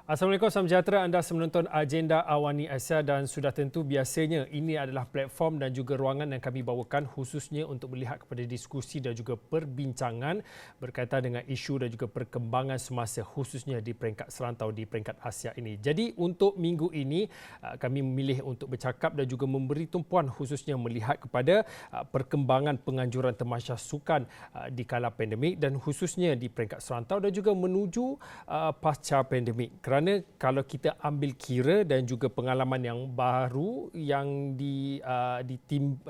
Assalamualaikum, salam sejahtera. Anda menonton Agenda Awani Asia dan sudah tentu biasanya ini adalah platform dan juga ruangan yang kami bawakan khususnya untuk melihat kepada diskusi dan juga perbincangan berkaitan dengan isu dan juga perkembangan semasa khususnya di peringkat serantau di peringkat Asia ini. Jadi untuk minggu ini kami memilih untuk bercakap dan juga memberi tumpuan khususnya melihat kepada perkembangan penganjuran tamasya sukan di kala pandemik dan khususnya di peringkat serantau dan juga menuju pasca pandemik. Kerana kalau kita ambil kira dan juga pengalaman yang baru yang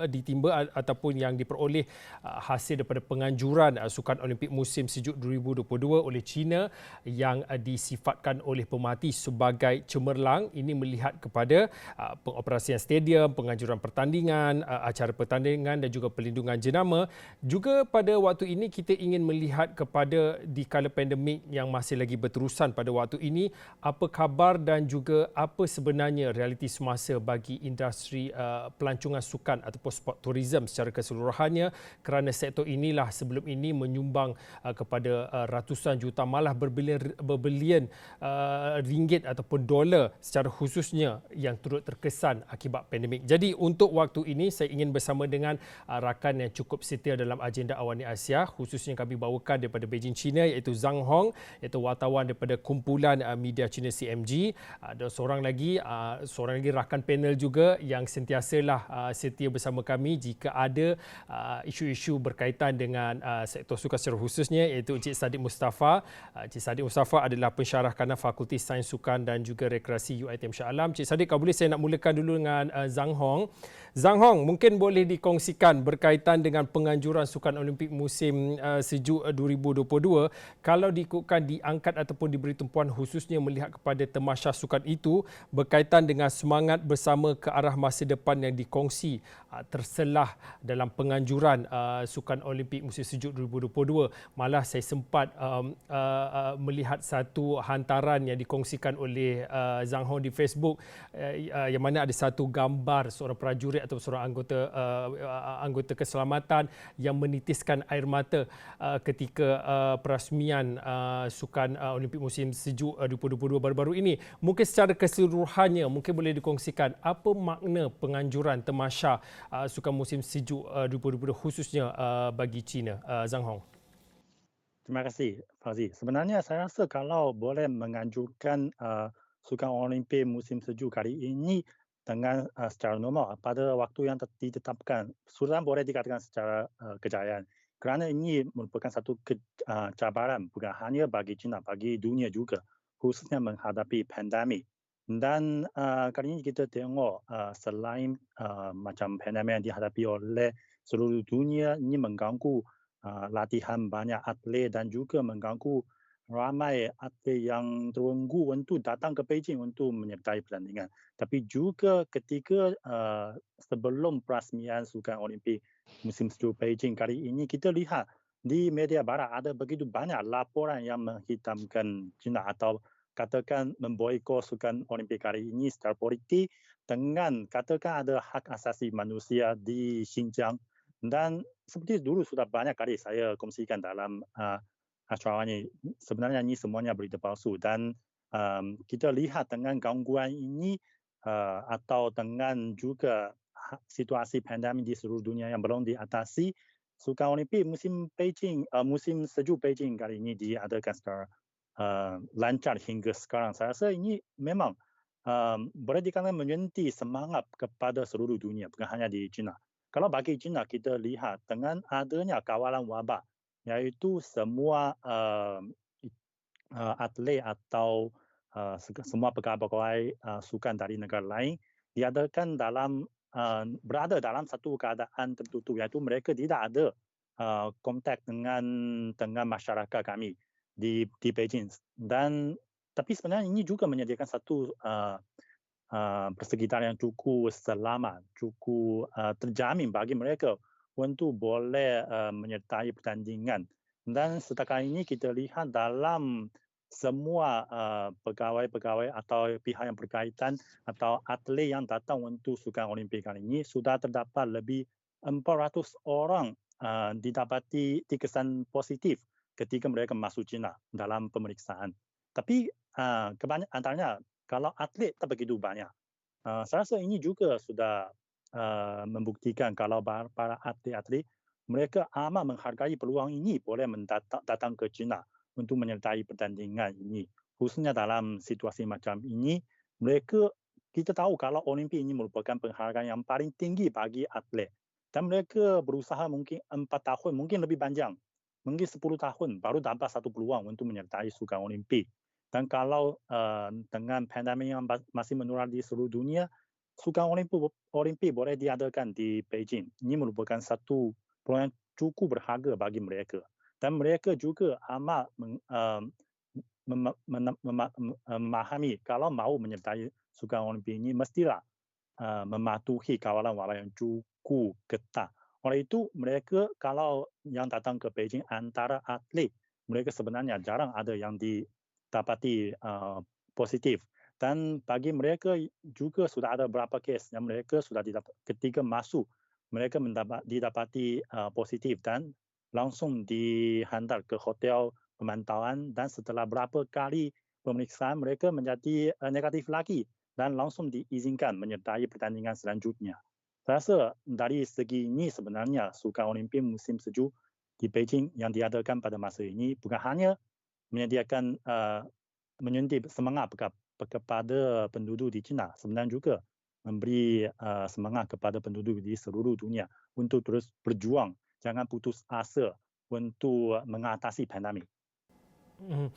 ditimba ataupun yang diperoleh hasil daripada penganjuran Sukan Olimpik musim sejuk 2022 oleh China yang disifatkan oleh pemerhati sebagai cemerlang, ini melihat kepada pengoperasian stadium, penganjuran pertandingan, acara pertandingan dan juga pelindungan jenama. Juga pada waktu ini kita ingin melihat kepada di kala pandemik yang masih lagi berterusan pada waktu ini, apa khabar dan juga apa sebenarnya realiti semasa bagi industri pelancongan sukan ataupun sport tourism secara keseluruhannya, kerana sektor inilah sebelum ini menyumbang kepada ratusan juta malah berbilion ringgit ataupun dolar secara khususnya yang turut terkesan akibat pandemik. Jadi untuk waktu ini saya ingin bersama dengan rakan yang cukup setia dalam agenda Awani Asia khususnya kami bawakan daripada Beijing, China, iaitu Zhang Hong, iaitu wartawan daripada kumpulan media China CMG. Ada seorang lagi rakan panel juga yang sentiasalah setia bersama kami jika ada isu-isu berkaitan dengan sektor sukan secara khususnya, iaitu Encik Sadiq Mustafa. Encik Sadiq Mustafa adalah pensyarah kanan Fakulti Sains Sukan dan juga Rekreasi UiTM Shah Alam. Encik Sadiq, kalau boleh saya nak mulakan dulu dengan Zhang Hong. Zhang Hong, mungkin boleh dikongsikan berkaitan dengan penganjuran Sukan Olimpik musim sejuk 2022. Kalau diikutkan diangkat ataupun diberi tumpuan khususnya melihat kepada tamasya sukan itu berkaitan dengan semangat bersama ke arah masa depan yang dikongsi terselah dalam penganjuran Sukan Olimpik musim sejuk 2022. Malah saya sempat melihat satu hantaran yang dikongsikan oleh Zhang Hong di Facebook yang mana ada satu gambar seorang prajurit atau seorang anggota keselamatan yang menitiskan air mata ketika perasmian Sukan Olimpik musim sejuk 2022 baru-baru ini. Mungkin secara keseluruhannya mungkin boleh dikongsikan apa makna penganjuran tamasya Sukan musim sejuk 2022 khususnya bagi China, Zhang Hong. Terima kasih, Fauzi. Sebenarnya saya rasa kalau boleh menganjurkan Sukan Olimpik musim sejuk kali ini dengan secara normal pada waktu yang ditetapkan, sudah boleh dikatakan secara kejayaan. Kerana ini merupakan satu cabaran bukan hanya bagi China, bagi dunia juga, khususnya menghadapi pandemik. Dan kali ini kita tengok selain macam pandemik yang dihadapi oleh seluruh dunia, ini mengganggu latihan banyak atlet dan juga mengganggu ramai atlet yang terunggu untuk datang ke Beijing untuk menyertai pertandingan. Tapi juga ketika sebelum perasmian Sukan Olimpik musim sejuk Beijing kali ini, kita lihat di media barat ada begitu banyak laporan yang menghitamkan China atau katakan memboikot Sukan Olimpik kali ini secara politik dengan katakan ada hak asasi manusia di Xinjiang. Dan seperti dulu sudah banyak kali saya kongsikan dalam acara ini, sebenarnya ini semuanya berita palsu. Dan kita lihat dengan gangguan ini atau dengan juga situasi pandemik di seluruh dunia yang belum diatasi, Sukan Olimpik musim musim sejuk Beijing kali ini diadakan secara lancar hingga sekarang. Saya rasa ini memang boleh dikatakan menyentuh semangat kepada seluruh dunia, bukan hanya di China. Kalau bagi China, kita lihat dengan adanya kawalan wabak, iaitu semua atlet atau semua pegawai sukan dari negara lain diadakan berada dalam satu keadaan tertutup, iaitu mereka tidak ada kontak dengan masyarakat kami di Beijing. Tapi sebenarnya ini juga menyediakan satu persekitaran yang cukup selamat, cukup terjamin bagi mereka untuk boleh menyertai pertandingan. Dan setakat ini kita lihat dalam semua pegawai-pegawai atau pihak yang berkaitan atau atlet yang datang untuk Sukan Olimpik kali ini sudah terdapat lebih 400 orang didapati kesan positif ketika mereka masuk China dalam pemeriksaan. Tapi kebanyakan antaranya kalau atlet tak begitu banyak. Saya rasa ini juga sudah membuktikan kalau para atlet-atlet mereka amat menghargai peluang ini boleh datang ke China untuk menyertai pertandingan ini. Khususnya dalam situasi macam ini, mereka kita tahu kalau Olimpik ini merupakan penghargaan yang paling tinggi bagi atlet. Dan mereka berusaha mungkin 4 tahun, mungkin lebih panjang, mungkin 10 tahun baru dapat satu peluang untuk menyertai Sukan Olimpik. Dan kalau dengan pandemik yang masih menular di seluruh dunia, Sukan Olimpik boleh diadakan di Beijing. Ini merupakan satu peluang yang cukup berharga bagi mereka. Dan mereka juga amat memahami kalau mau menyertai Sukan Olimpik ini mestilah mematuhi kawalan-kawalan yang cukup ketat. Oleh itu, mereka kalau yang datang ke Beijing antara atlet, mereka sebenarnya jarang ada yang didapati positif. Dan bagi mereka juga sudah ada beberapa kes yang mereka sudah ketika masuk, mereka didapati positif dan langsung dihantar ke hotel pemantauan dan setelah berapa kali pemeriksaan mereka menjadi negatif lagi dan langsung diizinkan menyertai pertandingan selanjutnya. Saya rasa dari segi ini sebenarnya Sukan Olimpik musim sejuk di Beijing yang diadakan pada masa ini bukan hanya menyediakan menyuntik semangat kepada penduduk di China, sebenarnya juga memberi semangat kepada penduduk di seluruh dunia untuk terus berjuang, jangan putus asa untuk mengatasi pandemik. Mhm.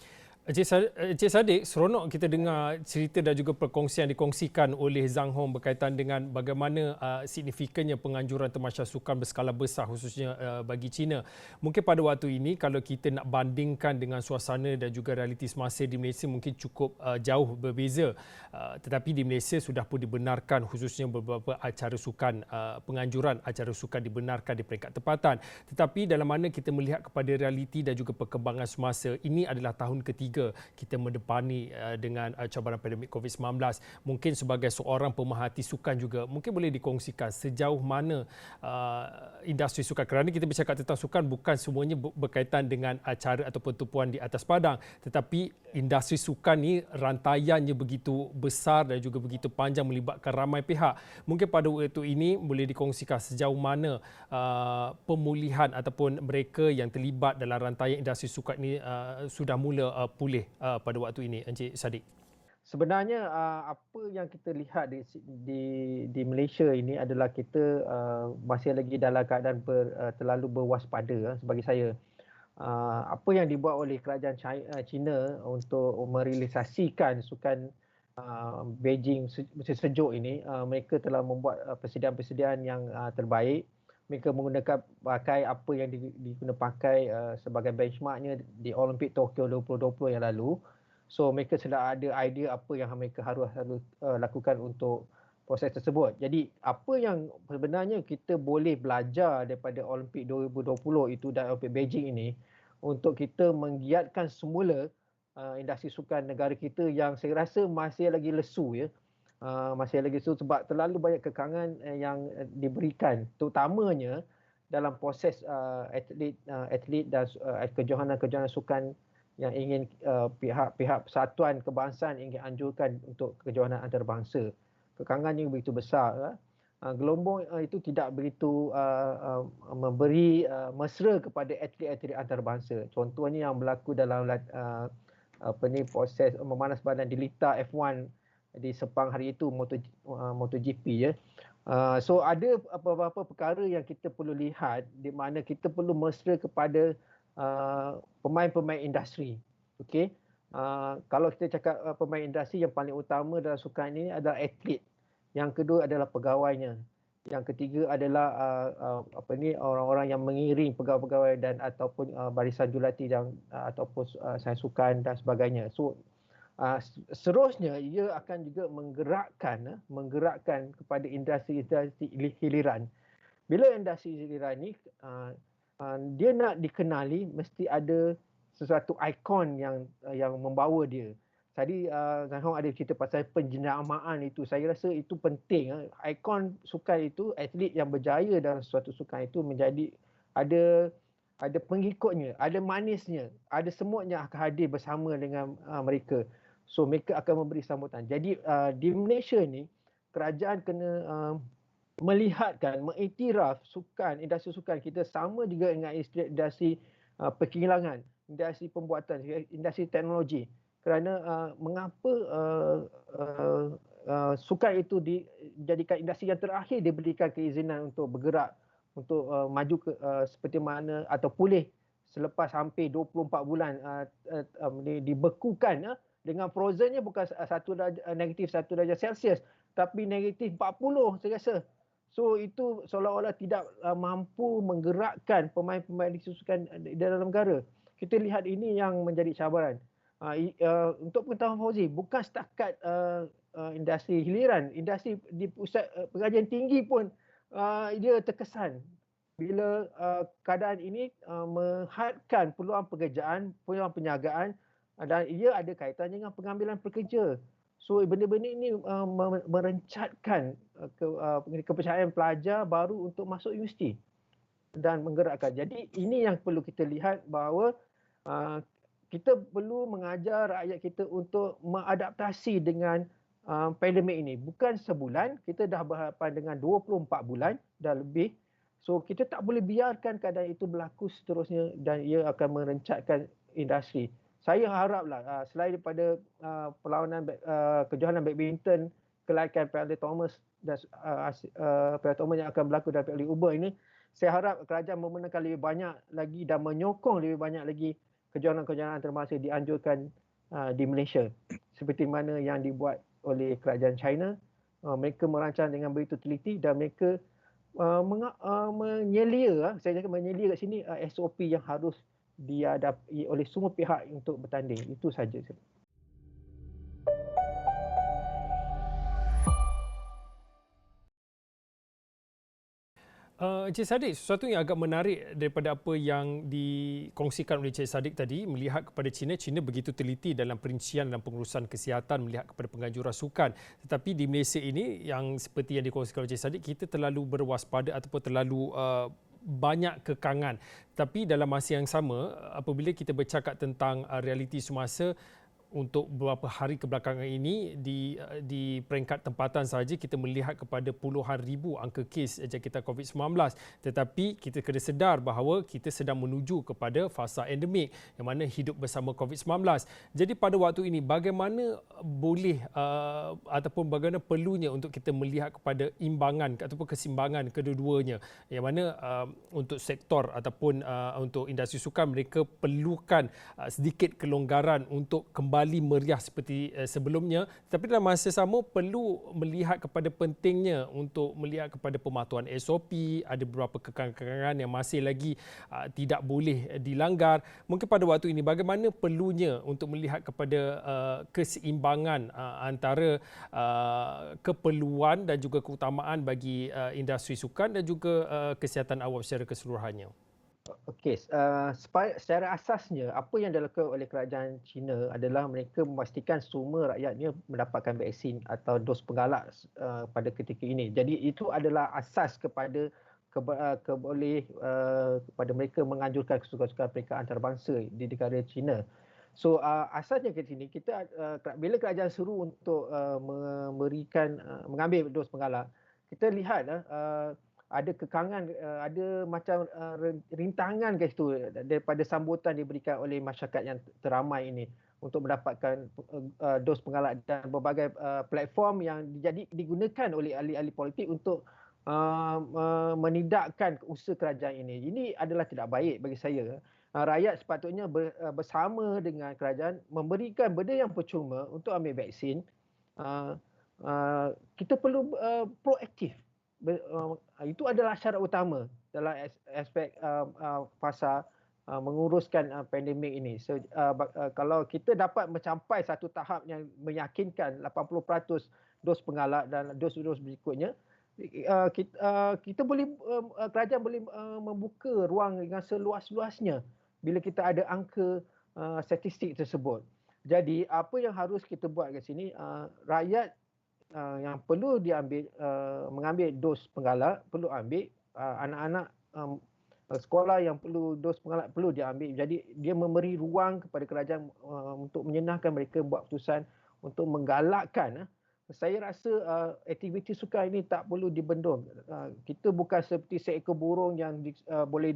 Encik Sadiq, seronok kita dengar cerita dan juga perkongsian dikongsikan oleh Zhang Hong berkaitan dengan bagaimana signifikannya penganjuran tamasya sukan berskala besar khususnya bagi China. Mungkin pada waktu ini kalau kita nak bandingkan dengan suasana dan juga realiti semasa di Malaysia mungkin cukup jauh berbeza. Tetapi di Malaysia sudah pun dibenarkan khususnya beberapa acara sukan, penganjuran acara sukan dibenarkan di peringkat tempatan. Tetapi dalam mana kita melihat kepada realiti dan juga perkembangan semasa, ini adalah tahun ketiga kita mendepani dengan cabaran pandemik COVID-19. Mungkin sebagai seorang pemerhati sukan juga, mungkin boleh dikongsikan sejauh mana industri sukan, kerana kita bercakap tentang sukan bukan semuanya berkaitan dengan acara ataupun tumpuan di atas padang, tetapi industri sukan ni rantaiannya begitu besar dan juga begitu panjang melibatkan ramai pihak. Mungkin pada waktu ini boleh dikongsikan sejauh mana pemulihan ataupun mereka yang terlibat dalam rantaian industri sukan ini sudah mula pulih pada waktu ini, Encik Sadiq? Sebenarnya apa yang kita lihat di Malaysia ini adalah kita masih lagi dalam keadaan terlalu berwaspada bagi saya. Apa yang dibuat oleh kerajaan China untuk merealisasikan sukan Beijing musim sejuk ini, mereka telah membuat persediaan-persediaan yang terbaik. Mereka menggunakan pakai apa yang diguna pakai sebagai benchmarknya di Olimpik Tokyo 2020 yang lalu. So mereka sudah ada idea apa yang mereka harus lakukan untuk proses tersebut. Jadi apa yang sebenarnya kita boleh belajar daripada Olimpik 2020 itu dan Olimpik Beijing ini untuk kita menggiatkan semula industri sukan negara kita yang saya rasa masih lagi lesu ya. Masih lagi lesu sebab terlalu banyak kekangan yang diberikan, terutamanya dalam proses atlet dan kejohanan-kejohanan sukan yang ingin pihak-pihak persatuan kebangsaan ingin anjurkan untuk kejohanan antarabangsa. Kekangannya begitu besar. Gelombang itu tidak begitu memberi mesra kepada atlet-atlet antarabangsa. Contohnya yang berlaku dalam proses memanas badan di Lita F1 di Sepang hari itu, MotoGP ya. So ada beberapa perkara yang kita perlu lihat di mana kita perlu mesra kepada pemain-pemain industri. Okey. Kalau kita cakap pemain industri, yang paling utama dalam sukan ini adalah atlet. Yang kedua adalah pegawainya. Yang ketiga adalah orang-orang yang mengiring pegawai-pegawai dan ataupun barisan jurulatih dan ataupun sains sukan dan sebagainya. So seterusnya ia akan juga menggerakkan kepada industri-industri hiliran. Bila industri hiliran ni dia nak dikenali, mesti ada sesuatu ikon yang membawa dia. Tadi Zhang Hong ada cerita pasal penjenamaan itu. Saya rasa itu penting. Ikon sukan itu, atlet yang berjaya dalam suatu sukan itu menjadi ada ada pengikutnya, ada manisnya, ada semutnya akan hadir bersama dengan mereka. So mereka akan memberi sambutan. Jadi di Malaysia ni kerajaan kena melihatkan, mengiktiraf sukan, industri sukan kita sama juga dengan industri perkilangan, industri pembuatan, industri teknologi. Kerana mengapa sukan itu dijadikan industri yang terakhir diberikan keizinan untuk bergerak, untuk maju ke seperti mana atau pulih selepas hampir 24 bulan dibekukan dengan frozennya bukan negatif 1 darjah Celsius tapi negatif 40 saya rasa. So itu seolah-olah tidak mampu menggerakkan pemain-pemain disusukan di dalam negara. Kita lihat ini yang menjadi cabaran. Untuk pengetahuan Fauzi, bukan setakat industri hiliran, industri di pusat pengajian tinggi pun dia terkesan bila keadaan ini menghadkan peluang pekerjaan, peluang perniagaan dan ia ada kaitan dengan pengambilan pekerja. So benda-benda ini merencatkan kepercayaan pelajar baru untuk masuk universiti dan menggerakkan. Jadi ini yang perlu kita lihat bahawa kita perlu mengajar rakyat kita untuk mengadaptasi dengan pandemik ini. Bukan sebulan, kita dah berhadapan dengan 24 bulan dah lebih. So kita tak boleh biarkan keadaan itu berlaku seterusnya dan ia akan merencatkan industri. Saya haraplah selain daripada perlawanan kejohanan badminton kelaikan Piala Thomas dan Piala Thomas yang akan berlaku dalam Piala Uber ini, saya harap kerajaan memenangkan lebih banyak lagi dan menyokong lebih banyak lagi kejohanan-kejohanan antarabangsa dianjurkan di Malaysia seperti mana yang dibuat oleh kerajaan China. Mereka merancang dengan begitu teliti dan mereka menyelia, saya cakap menyelia kat sini SOP yang harus dihadapi oleh semua pihak untuk bertanding. Itu saja. Encik Saddiq, sesuatu yang agak menarik daripada apa yang dikongsikan oleh Encik Saddiq tadi, melihat kepada China begitu teliti dalam perincian dan pengurusan kesihatan, melihat kepada penganjuran sukan. Tetapi di Malaysia ini, yang seperti yang dikongsikan oleh Encik Saddiq, kita terlalu berwaspada ataupun terlalu banyak kekangan. Tapi dalam masa yang sama, apabila kita bercakap tentang realiti semasa, untuk beberapa hari kebelakangan ini di peringkat tempatan sahaja kita melihat kepada puluhan ribu angka kes jangkitan COVID-19, tetapi kita kena sedar bahawa kita sedang menuju kepada fasa endemik yang mana hidup bersama COVID-19. Jadi pada waktu ini bagaimana boleh ataupun bagaimana perlunya untuk kita melihat kepada imbangan ataupun kesimbangan kedua-duanya, yang mana untuk sektor ataupun untuk industri sukan mereka perlukan sedikit kelonggaran untuk kembali meriah seperti sebelumnya, tapi dalam masa sama perlu melihat kepada pentingnya untuk melihat kepada pematuhan SOP, ada beberapa kekangan-kekangan yang masih lagi tidak boleh dilanggar. Mungkin pada waktu ini bagaimana perlunya untuk melihat kepada keseimbangan antara keperluan dan juga keutamaan bagi industri sukan dan juga kesihatan awam secara keseluruhannya. Okey, secara asasnya apa yang dilakukan oleh kerajaan China adalah mereka memastikan semua rakyatnya mendapatkan vaksin atau dos penggalak pada ketika ini. Jadi itu adalah asas kepada kepada mereka menganjurkan sukan-sukan mereka antarabangsa di negara China. So asasnya ke sini kita bila kerajaan suruh untuk mengambil dos penggalak, kita lihat ada kekangan, ada macam rintangan ke situ daripada sambutan diberikan oleh masyarakat yang teramai ini untuk mendapatkan dos penggalak dan berbagai platform yang digunakan oleh ahli-ahli politik untuk menidakkan usaha kerajaan ini. Ini adalah tidak baik bagi saya. Rakyat sepatutnya bersama dengan kerajaan memberikan benda yang percuma untuk ambil vaksin. Kita perlu proaktif. Itu adalah syarat utama dalam aspek fasa menguruskan pandemik ini. So, kalau kita dapat mencapai satu tahap yang meyakinkan 80% dos penggalak dan dos-dos berikutnya, kita boleh kerajaan boleh membuka ruang dengan seluas-luasnya bila kita ada angka statistik tersebut. Jadi apa yang harus kita buat kat sini, rakyat yang perlu mengambil dos penggalak perlu ambil, anak-anak sekolah yang perlu dos pengalat perlu diambil. Jadi dia memberi ruang kepada kerajaan untuk menyenangkan mereka buat keputusan untuk menggalakkan. Saya rasa aktiviti sukan ini tak perlu dibendung. Kita bukan seperti seekor burung yang boleh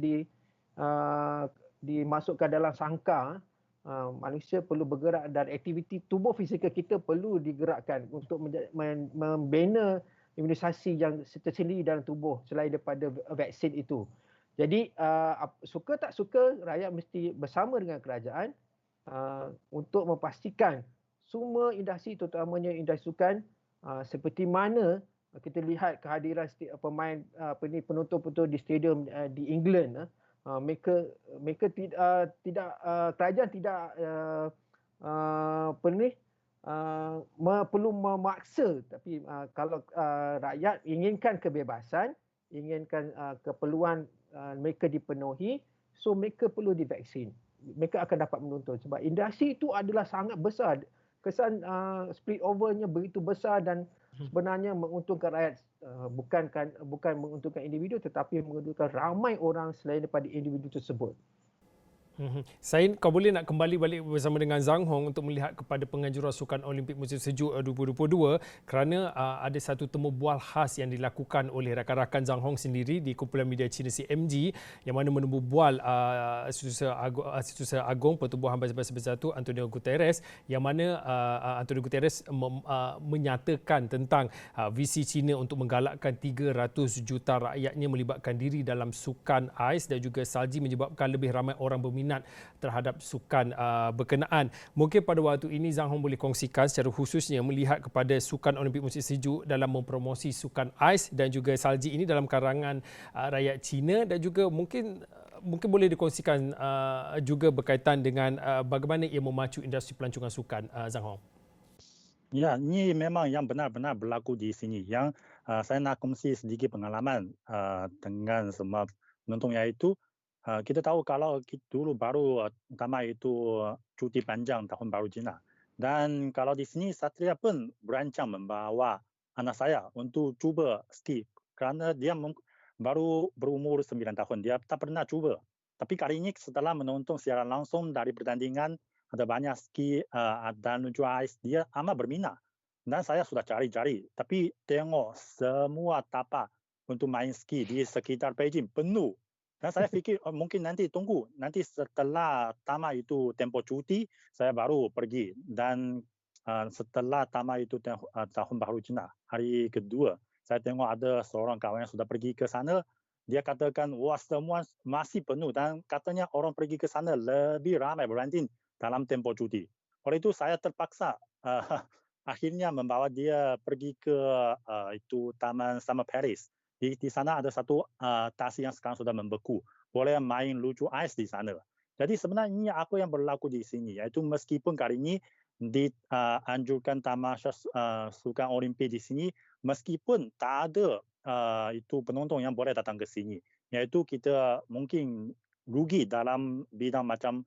dimasukkan dalam sangkar. Manusia perlu bergerak dan aktiviti tubuh fizikal kita perlu digerakkan untuk membina imunisasi yang tersendiri dalam tubuh selain daripada vaksin itu. Jadi suka tak suka rakyat mesti bersama dengan kerajaan untuk memastikan semua industri terutamanya industri sukan seperti mana kita lihat kehadiran pemain penonton-penonton di stadium di England mereka tidak kerajaan tidak perlu memaksa, tapi kalau rakyat inginkan kebebasan, inginkan keperluan mereka dipenuhi, so mereka perlu divaksin. Mereka akan dapat menonton sebab industri itu adalah sangat besar. Kesan split overnya begitu besar dan sebenarnya menguntungkan rakyat, bukan menguntungkan individu tetapi menguntungkan ramai orang selain daripada individu tersebut. Sain, kau boleh nak kembali balik bersama dengan Zhang Hong untuk melihat kepada penganjuran Sukan Olimpik Musim Sejuk 2022 kerana ada satu temu bual khas yang dilakukan oleh rakan-rakan Zhang Hong sendiri di kumpulan media China CMG yang mana menemu bual Setiausaha Agong Pertubuhan Bahasa Bersatu Antonio Guterres yang mana Antonio Guterres menyatakan tentang visi China untuk menggalakkan 300 juta rakyatnya melibatkan diri dalam sukan ais dan juga salji menyebabkan lebih ramai orang berminat terhadap sukan berkenaan. Mungkin pada waktu ini Zhang Hong boleh kongsikan secara khususnya melihat kepada Sukan Olimpik Musim Sejuk dalam mempromosi sukan ais dan juga salji ini dalam karangan rakyat Cina dan juga mungkin boleh dikongsikan juga berkaitan dengan bagaimana ia memacu industri pelancongan sukan, Zhang Hong. Ya, ini memang yang benar-benar berlaku di sini. Yang saya nak kongsi sedikit pengalaman dengan semua penonton, iaitu kita tahu kalau dulu baru tamat itu cuti panjang tahun baru Cina. Dan kalau di sini Satria pun berancang membawa anak saya untuk cuba ski kerana dia baru berumur 9 tahun. Dia tak pernah cuba. Tapi kali ini setelah menonton secara langsung dari pertandingan, ada banyak ski dan juga ais, dia amat berminat. Dan saya sudah cari-cari. Tapi tengok semua tapak untuk main ski di sekitar Beijing penuh. Dan saya fikir mungkin nanti tunggu. Nanti setelah tamat itu tempoh cuti, saya baru pergi. Dan setelah tamat itu tahun baru Cina, hari kedua, saya tengok ada seorang kawan yang sudah pergi ke sana. Dia katakan, wah semua masih penuh. Dan katanya orang pergi ke sana lebih ramai berbanding dalam tempoh cuti. Oleh itu saya terpaksa akhirnya membawa dia pergi ke itu Taman Summer Paris. Di sana ada satu tasi yang sekarang sudah membeku. Boleh main lucu ais di sana. Jadi sebenarnya apa yang berlaku di sini, iaitu meskipun kali ini dianjurkan tamasya Sukan Olimpik di sini, meskipun tak ada itu penonton yang boleh datang ke sini, iaitu kita mungkin rugi dalam bidang macam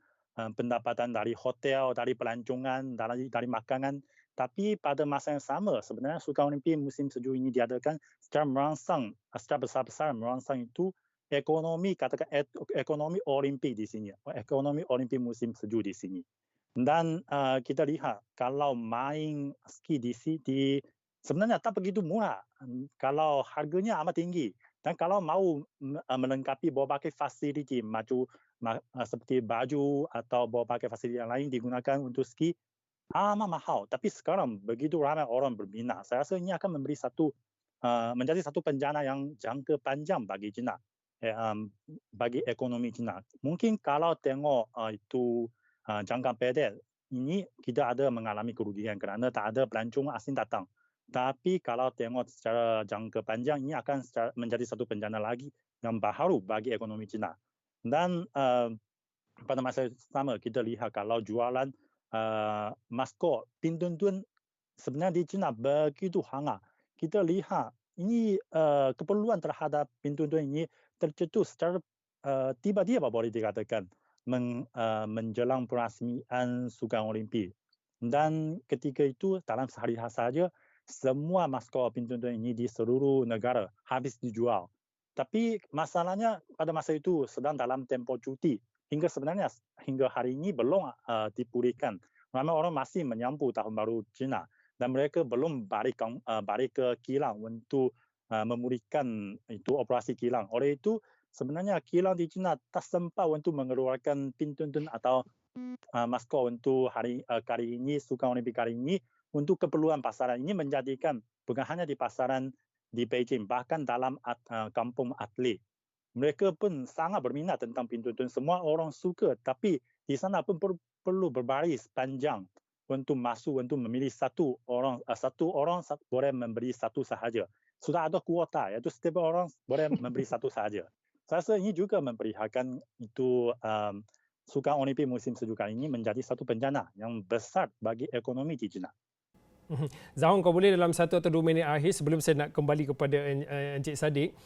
pendapatan dari hotel, dari pelancongan, dari makanan. Tapi pada masa yang sama, sebenarnya Sukan Olimpik Musim Sejuk ini diadakan secara merangsang, secara besar-besaran merangsang itu ekonomi, katakan ekonomi Olimpik di sini, ekonomi Olimpik Musim Sejuk di sini. Dan kita lihat kalau main ski di sini sebenarnya tak begitu murah. Kalau harganya amat tinggi. Dan kalau mau melengkapi berbagai fasiliti seperti baju atau berbagai fasiliti yang lain digunakan untuk ski, amat mahal. Tapi sekarang begitu ramai orang berminat. Saya rasa ini akan menjadi satu bencana yang jangka panjang bagi China, bagi ekonomi China. Mungkin kalau tengok itu jangka pendek, ini kita ada mengalami kerugian kerana tak ada pelancong asing datang. Tapi kalau tengok secara jangka panjang, ini akan menjadi satu bencana lagi yang baharu bagi ekonomi China. Dan pada masa sama kita lihat kalau jualan maskot Pintuntun sebenarnya di China begitu hangat. Kita lihat ini keperluan terhadap Pintuntun ini tercetus secara tiba-tiba boleh dikatakan menjelang perasmian Sukan Olimpik. Dan ketika itu dalam sehari saja semua maskot Pintuntun ini di seluruh negara habis dijual. Tapi masalahnya pada masa itu sedang dalam tempoh cuti. Sebenarnya hingga hari ini belum dipulihkan. Ramai orang masih menyambut Tahun Baru Cina dan mereka belum balik ke kilang untuk memulihkan itu operasi kilang. Oleh itu sebenarnya kilang di China tak sempat untuk mengeluarkan pintun atau maskot untuk kali ini, Sukan Olimpik kali ini untuk keperluan pasaran. Ini menjadikan bukan hanya di pasaran di Beijing, bahkan dalam kampung atlet. Mereka pun sangat berminat tentang pintun. Semua orang suka, tapi di sana pun perlu berbaris panjang untuk masuk, untuk memilih satu orang boleh membeli satu sahaja. Sudah ada kuota, iaitu setiap orang boleh membeli satu sahaja. Saya rasa ini juga memperlihatkan itu Sukan Olimpik musim sejuk kali ini menjadi satu bencana yang besar bagi ekonomi di China. Zahong, kau boleh dalam 1 atau 2 minit akhir sebelum saya nak kembali kepada Encik Saddiq,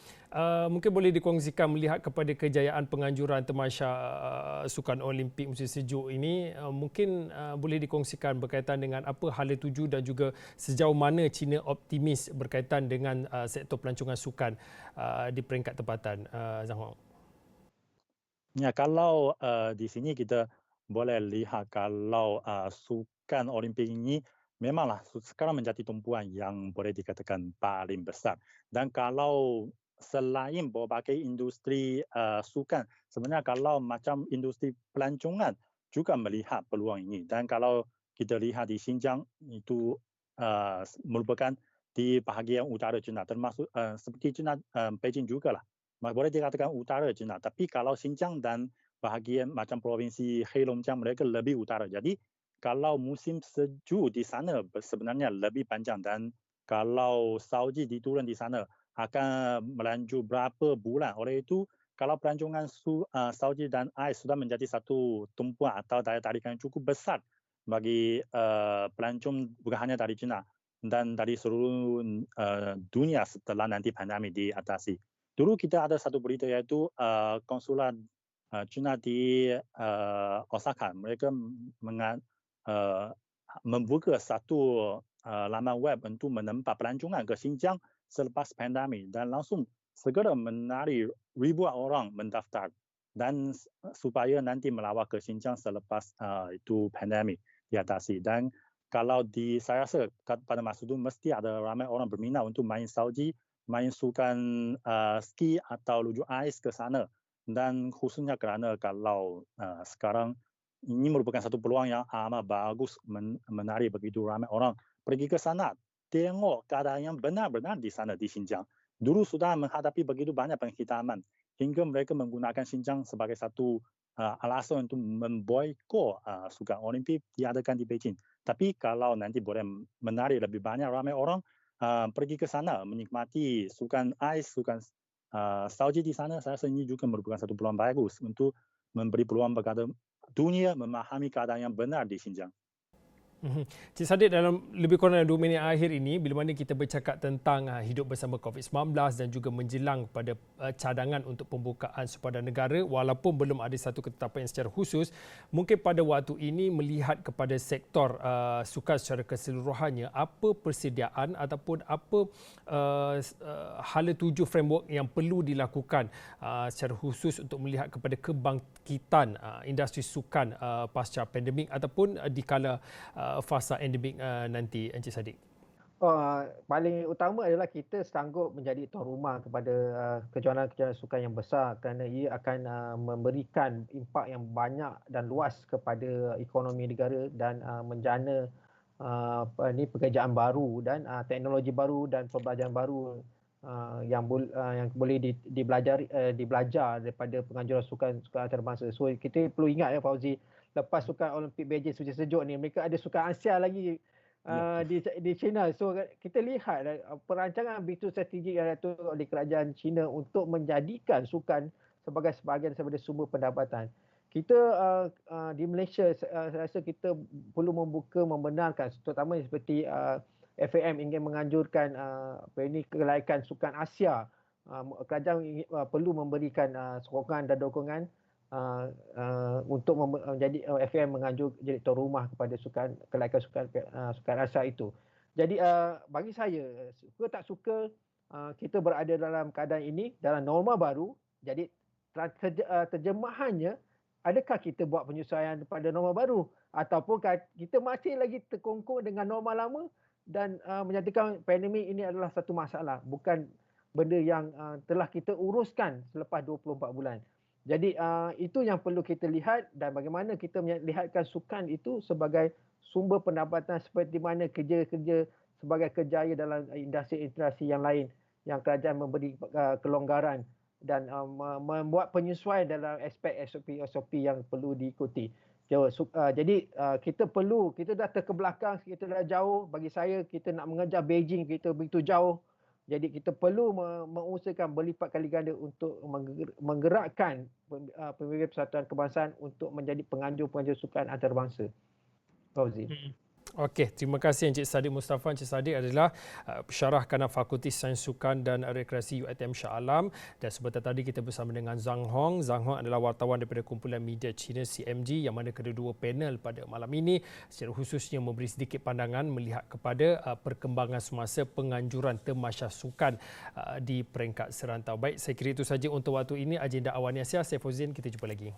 mungkin boleh dikongsikan melihat kepada kejayaan penganjuran tamasya Sukan Olimpik musim sejuk ini, mungkin boleh dikongsikan berkaitan dengan apa hala tuju dan juga sejauh mana China optimis berkaitan dengan sektor pelancongan sukan di peringkat tempatan, Zahong. Ya, kalau di sini kita boleh lihat kalau Sukan Olimpik ini memanglah sekarang menjadi tumpuan yang boleh dikatakan paling besar. Dan kalau selain berbagai industri sukan, sebenarnya kalau macam industri pelancongan juga melihat peluang ini. Dan kalau kita lihat di Xinjiang itu merupakan di bahagian utara China, termasuk seperti China, Beijing juga lah. Boleh dikatakan utara China. Tapi kalau Xinjiang dan bahagian macam provinsi Heilongjiang mereka lebih utara. Jadi kalau musim sejuk di sana sebenarnya lebih panjang dan kalau salji diturun di sana akan melanjut berapa bulan. Oleh itu, kalau pelancongan salji dan ais sudah menjadi satu tumpuan atau daya tarikan yang cukup besar bagi pelancong bukan hanya dari China dan dari seluruh dunia setelah nanti pandemi diatasi. Dulu kita ada satu berita iaitu konsulat China di Osaka. Mereka membuka satu laman web untuk menempat pelancongan ke Xinjiang selepas pandemi dan langsung segera menarik ribuan orang mendaftar dan supaya nanti melawat ke Xinjiang selepas itu pandemi diatasi. Dan kalau saya rasa pada masa itu mesti ada ramai orang berminat untuk main salji, main sukan ski atau luju ais ke sana. Dan khususnya kerana kalau sekarang ini merupakan satu peluang yang amat bagus menarik begitu ramai orang pergi ke sana, tengok keadaan yang benar-benar di sana di Xinjiang. Dulu sudah menghadapi begitu banyak penghitaman hingga mereka menggunakan Xinjiang sebagai satu alasan untuk memboikot Sukan Olimpik diadakan di Beijing. Tapi kalau nanti boleh menarik lebih banyak ramai orang pergi ke sana menikmati sukan ais, sukan salji di sana, saya rasa ini juga merupakan satu peluang bagus untuk memberi peluang kepada dunia memahami keadaan yang benar di Xinjiang. Cik Saddiq, dalam lebih kurang 2 minit akhir ini, bila mana kita bercakap tentang hidup bersama COVID-19 dan juga menjelang pada cadangan untuk pembukaan sepadan negara, walaupun belum ada satu ketetapan secara khusus, mungkin pada waktu ini melihat kepada sektor sukan secara keseluruhannya, apa persediaan ataupun apa hala tuju framework yang perlu dilakukan secara khusus untuk melihat kepada kebangkitan industri sukan pasca pandemik ataupun dikala fasa endemik nanti, Encik Saddiq? Paling utama adalah kita sanggup menjadi tuan rumah kepada kejohanan-kejohanan sukan yang besar kerana ia akan memberikan impak yang banyak dan luas kepada ekonomi negara dan menjana pekerjaan baru dan teknologi baru dan pembelajaran baru yang boleh dibelajar daripada penganjuran sukan antarabangsa. So kita perlu ingat ya Fauzi, lepas Sukan Olimpik Beijing musim sejuk ni, mereka ada Sukan Asia lagi di China. So kita lihat perancangan begitu strategik yang diatur oleh kerajaan China untuk menjadikan sukan sebagai sebahagian daripada sumber pendapatan. Kita di Malaysia saya rasa kita perlu membenarkan, terutama seperti FAM ingin menganjurkan kelaikan Sukan Asia. Kerajaan perlu memberikan sokongan dan dokongan untuk menjadi FAM menganjur jadi tuan rumah kepada kelaikan sukan Asia itu. Jadi bagi saya, suka tak suka kita berada dalam keadaan ini, dalam norma baru. Jadi terjemahannya, adakah kita buat penyesuaian pada norma baru ataupun kita masih lagi terkongkong dengan norma lama dan menyatakan pandemik ini adalah satu masalah, bukan benda yang telah kita uruskan selepas 24 bulan. Jadi itu yang perlu kita lihat, dan bagaimana kita melihatkan sukan itu sebagai sumber pendapatan seperti mana kerja-kerja sebagai kerjaya dalam industri-industri yang lain yang kerajaan memberi kelonggaran dan membuat penyesuaian dalam aspek SOP yang perlu diikuti. Jadi kita dah terkebelakang, kita dah jauh. Bagi saya, kita nak mengejar Beijing, kita begitu jauh. Jadi kita perlu mengusahakan berlipat kali ganda untuk menggerakkan Pemilihan Persatuan Kebangsaan untuk menjadi penganjur-penganjur sukan antarabangsa. Fauzi. Okey, terima kasih Encik Sadiq Mustafa. Encik Sadiq adalah pensyarah kanan Fakulti Sains Sukan dan Rekreasi UiTM Shah Alam, dan sebentar tadi kita bersama dengan Zhang Hong. Zhang Hong adalah wartawan daripada Kumpulan Media China CMG, yang mana kedua-dua panel pada malam ini secara khususnya memberi sedikit pandangan melihat kepada perkembangan semasa penganjuran Temasya Sukan di peringkat serantau. Baik, saya kira itu saja untuk waktu ini agenda Awal Asia. Saya Fauzin, kita jumpa lagi.